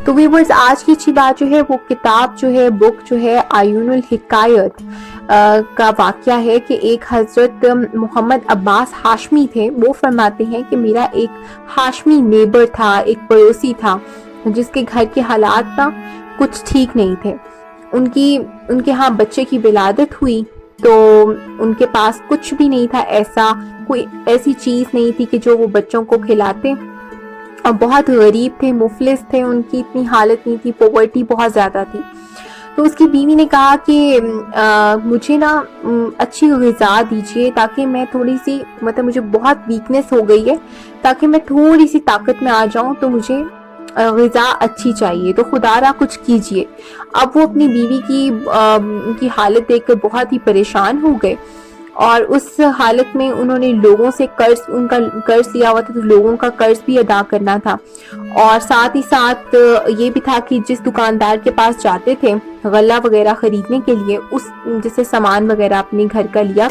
تو ویورز آج کی اچھی بات جو ہے وہ کتاب جو ہے بک جو ہے عیون الحکایت کا واقعہ ہے کہ ایک حضرت محمد عباس ہاشمی تھے. وہ فرماتے ہیں کہ میرا ایک ہاشمی نیبر تھا, ایک پڑوسی تھا جس کے گھر کے حالات نا کچھ ٹھیک نہیں تھے. ان کے ہاں بچے کی ولادت ہوئی تو ان کے پاس کچھ بھی نہیں تھا, کوئی ایسی چیز نہیں تھی کہ جو وہ بچوں کو کھلاتے, اور بہت غریب تھے, مفلس تھے, ان کی اتنی حالت نہیں تھی, پاورٹی بہت زیادہ تھی. تو اس کی بیوی نے کہا کہ مجھے نا اچھی غذا دیجیے تاکہ میں تھوڑی سی مطلب مجھے بہت ویکنس ہو گئی ہے, تاکہ میں تھوڑی سی طاقت میں آ جاؤں, تو مجھے غذا اچھی چاہیے, تو خدا را کچھ کیجیے. اب وہ اپنی بیوی کی حالت دیکھ کر بہت ہی پریشان ہو گئے, اور اس حالت میں انہوں نے لوگوں سے ان کا قرض لیا ہوا تھا, تو لوگوں کا قرض بھی ادا کرنا تھا, اور ساتھ ہی ساتھ یہ بھی تھا کہ جس دکاندار کے پاس جاتے تھے غلہ وغیرہ خریدنے کے لیے, اس جیسے سامان وغیرہ اپنے گھر کا لیا.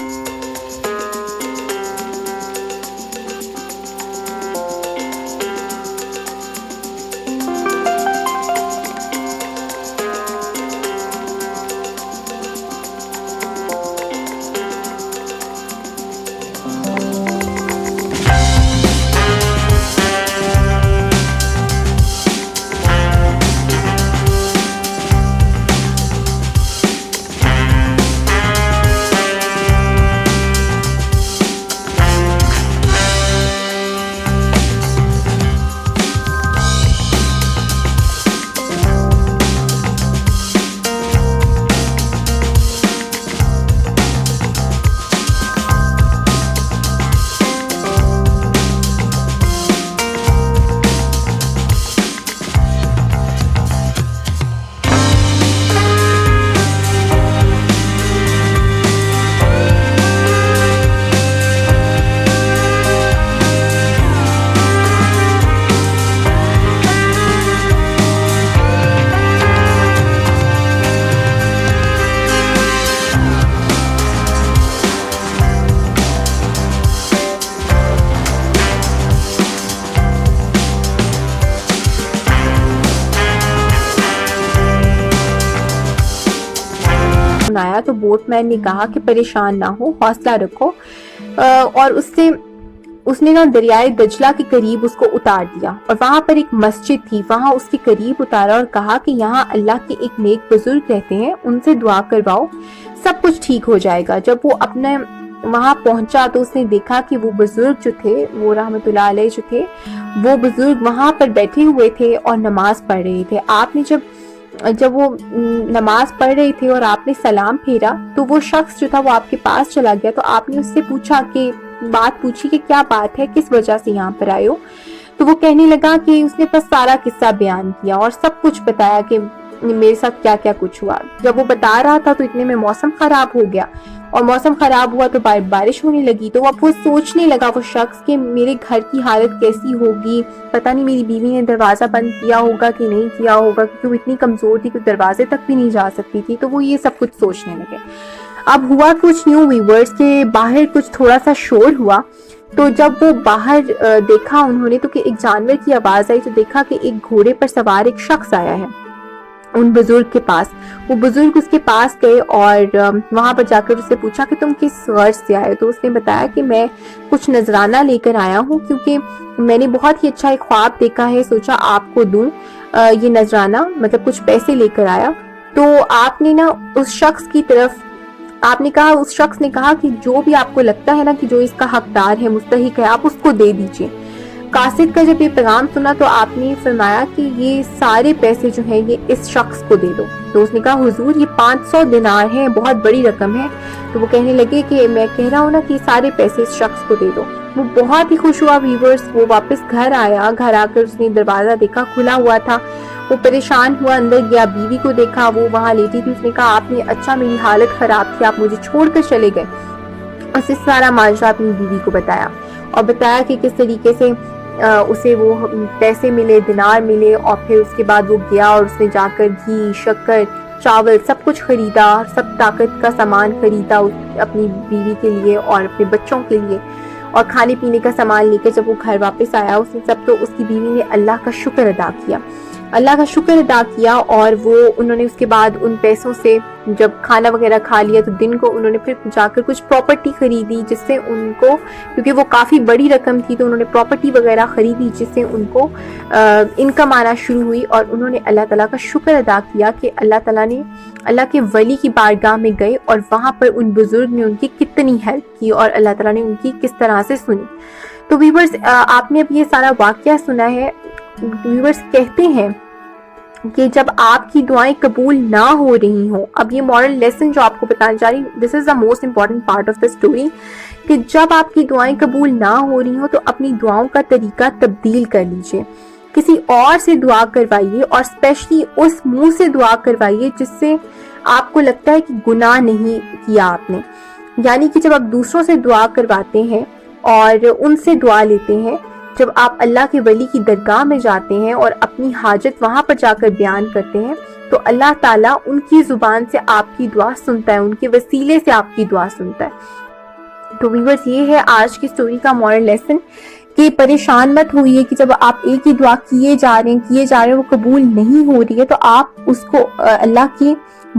آیا تو بوٹ مین نے کہا کہ پریشان نہ ہو, حوصلہ رکھو, اور اس نے نا دریائے دجلہ کے قریب اس کو اتار دیا, اور وہاں پر ایک مسجد تھی, وہاں اس کے قریب اتارا اور کہا کہ یہاں اللہ کے ایک نیک بزرگ رہتے ہیں, ان سے دعا کرواؤ, سب کچھ ٹھیک ہو جائے گا. جب وہ اپنے وہاں پہنچا تو اس نے دیکھا کہ وہ بزرگ جو تھے, وہ رحمت اللہ علیہ جو تھے, وہ بزرگ وہاں پر بیٹھے ہوئے تھے اور نماز پڑھ رہے تھے. آپ نے جب وہ نماز پڑھ رہے تھے اور آپ نے سلام پھیرا تو وہ شخص جو تھا وہ آپ کے پاس چلا گیا, تو آپ نے اس سے بات پوچھی کہ کیا بات ہے, کس وجہ سے یہاں پر آئے ہو. تو وہ کہنے لگا کہ اس نے بس سارا قصہ بیان کیا اور سب کچھ بتایا کہ میرے ساتھ کیا کیا کچھ ہوا. جب وہ بتا رہا تھا تو اتنے میں موسم خراب ہو گیا, اور موسم خراب ہوا تو بارش ہونے لگی. تو اب وہ سوچنے لگا وہ شخص کہ میرے گھر کی حالت کیسی ہوگی, پتہ نہیں میری بیوی نے دروازہ بند کیا ہوگا کہ نہیں کیا ہوگا, کیونکہ وہ اتنی کمزور تھی کہ دروازے تک بھی نہیں جا سکتی تھی. تو وہ یہ سب کچھ سوچنے لگے. اب ہوا کچھ یوں ویورز کے باہر کچھ تھوڑا سا شور ہوا, تو جب وہ باہر دیکھا انہوں نے تو کہ ایک جانور کی آواز آئی, تو دیکھا کہ ایک گھوڑے پر سوار ایک شخص آیا ہے ان بزرگ کے پاس. وہ بزرگ اس کے پاس گئے اور وہاں پر جا کر اس سے پوچھا کہ تم کس غرض سے آئے. تو اس نے بتایا کہ میں کچھ نذرانہ لے کر آیا ہوں, کیونکہ میں نے بہت ہی اچھا ایک خواب دیکھا ہے, سوچا آپ کو دوں یہ نذرانہ, مطلب کچھ پیسے لے کر آیا. تو آپ نے نا اس شخص نے کہا کہ جو بھی آپ کو لگتا ہے نا کہ جو اس کا حقدار ہے, مستحق ہے, آپ اس کو دے دیجئے. قاصد کا جب یہ پیغام سنا تو آپ نے فرمایا کہ یہ سارے پیسے جو ہیں یہ اس شخص کو دے دو. تو اس نے کہا حضور یہ 500 دینار ہیں, بہت بڑی رقم ہے. تو وہ کہنے لگے کہ میں کہہ رہا ہوں نا کہ سارے پیسے اس شخص کو دے دو. وہ بہت ہی خوش ہوا ویورز. وہ واپس گھر آیا, گھر آ کر اس نے دروازہ دیکھا کھلا ہوا تھا. وہ پریشان ہوا, اندر گیا, بیوی کو دیکھا وہ وہاں لیٹی تھی. اس نے کہا آپ نے اچھا میری حالت خراب تھی, آپ مجھے چھوڑ کر چلے گئے. اس نے سارا معاملہ اپنی بیوی کو بتایا, اور بتایا کہ کس طریقے سے اسے وہ پیسے ملے, دینار ملے, اور پھر اس کے بعد وہ گیا اور اس نے جا کر گھی, شکر, چاول سب کچھ خریدا, سب طاقت کا سامان خریدا اپنی بیوی کے لیے اور اپنے بچوں کے لیے, اور کھانے پینے کا سامان لے کے جب وہ گھر واپس آیا اس نے تو اس کی بیوی نے اللہ کا شکر ادا کیا. اللہ کا شکر ادا کیا اور وہ انہوں نے اس کے بعد ان پیسوں سے جب کھانا وغیرہ کھا لیا تو دن کو انہوں نے پھر جا کر کچھ پراپرٹی خریدی جس سے ان کو, کیونکہ وہ کافی بڑی رقم تھی تو انہوں نے پراپرٹی وغیرہ خریدی جس سے ان کو انکم آنا شروع ہوئی, اور انہوں نے اللہ تعالیٰ کا شکر ادا کیا کہ اللہ تعالیٰ نے اللہ کے ولی کی بارگاہ میں گئے اور وہاں پر ان بزرگ نے ان کی کتنی ہیلپ کی اور اللہ تعالیٰ نے ان کی کس طرح سے سنی. تو ویورز آپ نے اب یہ سارا واقعہ سنا ہے. ویورز کہتے ہیں کہ جب آپ کی دعائیں قبول نہ ہو رہی ہوں, اب یہ مورل لیسن جو آپ کو بتانے جا رہی ہوں, this is the most important part of the story, کہ جب آپ کی دعائیں قبول نہ ہو رہی ہوں تو اپنی دعاؤں کا طریقہ تبدیل کر لیجئے, کسی اور سے دعا کروائیے اور اسپیشلی اس منہ سے دعا کروائیے جس سے آپ کو لگتا ہے کہ گناہ نہیں کیا آپ نے. یعنی کہ جب آپ دوسروں سے دعا کرواتے ہیں اور ان سے دعا لیتے ہیں, جب آپ اللہ کے ولی کی درگاہ میں جاتے ہیں اور اپنی حاجت وہاں پر جا کر بیان کرتے ہیں تو اللہ تعالیٰ ان کی زبان سے آپ کی دعا سنتا ہے, ان کے وسیلے سے آپ کی دعا سنتا ہے. تو ویورز یہ ہے آج کی سٹوری کا مورل لیسن کہ پریشان مت ہوئیے کہ جب آپ ایک ہی دعا کیے جا رہے ہیں وہ قبول نہیں ہو رہی ہے تو آپ اس کو اللہ کے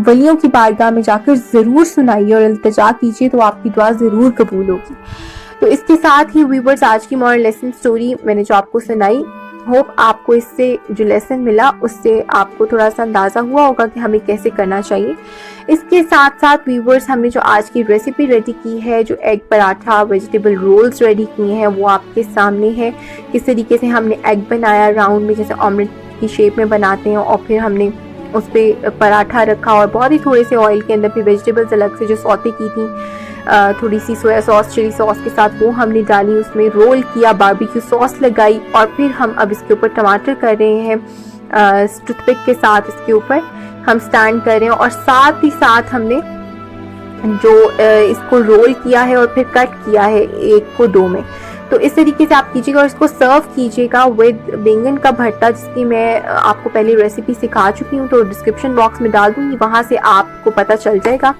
ولیوں کی بارگاہ میں جا کر ضرور سنائیے اور التجا کیجیے, تو آپ کی دعا ضرور قبول ہوگی. تو اس کے ساتھ ہی ویورز آج کی مورل لیسن سٹوری میں نے جو آپ کو سنائی, ہوپ آپ کو اس سے جو لیسن ملا اس سے آپ کو تھوڑا سا اندازہ ہوا ہوگا کہ ہمیں کیسے کرنا چاہیے. اس کے ساتھ ساتھ ویورز ہم نے جو آج کی ریسیپی ریڈی کی ہے, جو egg paratha vegetable rolls ready کیے ہیں, وہ آپ کے سامنے ہے. کس طریقے سے ہم نے ایگ بنایا راؤنڈ میں جیسے آملیٹ کی شیپ میں بناتے ہیں, اور پھر ہم نے اس پہ پراٹھا رکھا اور بہت ہی تھوڑے سے آئل کے اندر پھر ویجیٹیبلز الگ سے جو سوتے کی تھیں تھوڑی سی سویا ساس چلی ساس کے ساتھ وہ ہم نے ڈالی, اس میں رول کیا, باربیکیو ساس لگائی, اور پھر ہم اب اس کے اوپر ٹماٹر کر رہے ہیں ٹوتھ پک کے ساتھ, اس کے اوپر ہم سٹینڈ کر رہے ہیں, اور ساتھ ہی ساتھ ہم نے جو اس کو رول کیا ہے اور پھر کٹ کیا ہے ایک کو دو میں. تو اس طریقے سے آپ کیجیے گا اور اس کو سرو کیجیے گا ود بینگن کا بھرتا, جس کی میں آپ کو پہلے ریسیپی سکھا چکی ہوں, تو ڈسکرپشن باکس میں ڈال دوں گی, وہاں سے آپ کو پتہ چل جائے گا.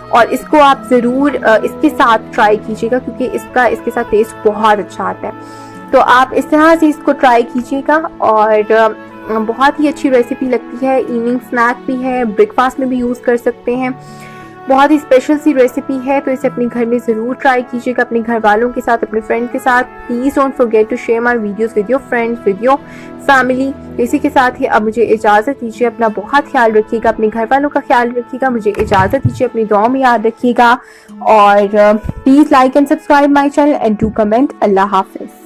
اور اس کو آپ ضرور اس کے ساتھ ٹرائی کیجیے گا کیونکہ اس کے ساتھ ٹیسٹ بہت اچھا آتا ہے. تو آپ اس طرح سے اس کو ٹرائی کیجیے گا اور بہت ہی اچھی ریسیپی لگتی ہے. ایوننگ سنیک بھی ہے, بریک فاسٹ میں بھی یوز کر سکتے ہیں, بہت ہی اسپیشل سی ریسیپی ہے. تو اسے اپنے گھر میں ضرور ٹرائی کیجیے گا, اپنے گھر والوں کے ساتھ, اپنے فرینڈ کے ساتھ. Please don't forget to share my videos with your friends, with your family. اسی کے ساتھ ہی اب مجھے اجازت دیجیے, اپنا بہت خیال رکھیے گا, اپنے گھر والوں کا خیال رکھیے گا, مجھے اجازت دیجیے, اپنی دعاؤں میں یاد رکھیے گا, اور please like and subscribe my channel and do comment. اللہ حافظ.